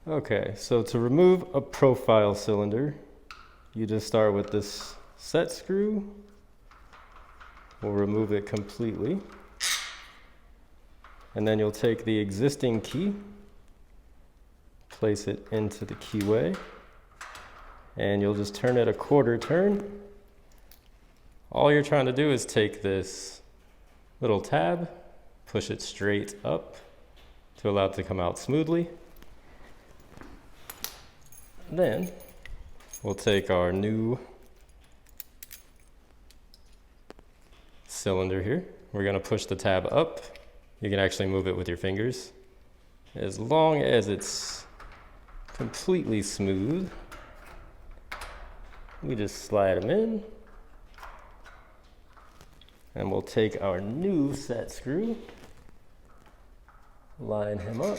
Okay, so to remove a profile cylinder, you just start with this set screw. We'll remove it completely. And then you'll take the existing key, place it into the keyway, and you'll just turn it a quarter turn. All you're trying to do is take this little tab, push it straight up to allow it to come out smoothly. Then we'll take our new cylinder here. We're going to push the tab up. You can actually move it with your fingers. As long as it's completely smooth, we just slide them in. And we'll take our new set screw, line him up.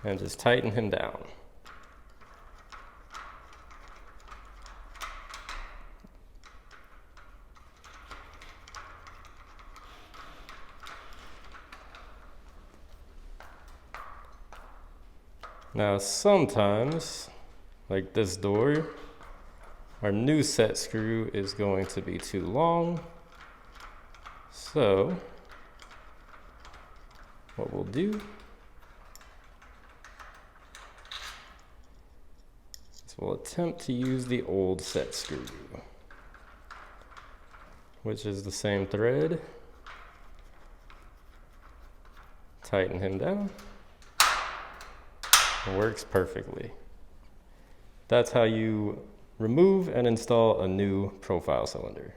And just tighten him down. Now sometimes, like this door, our new set screw is going to be too long. So what we'll do is we'll attempt to use the old set screw, which is the same thread. Tighten him down. It works perfectly. That's how you remove and install a new profile cylinder.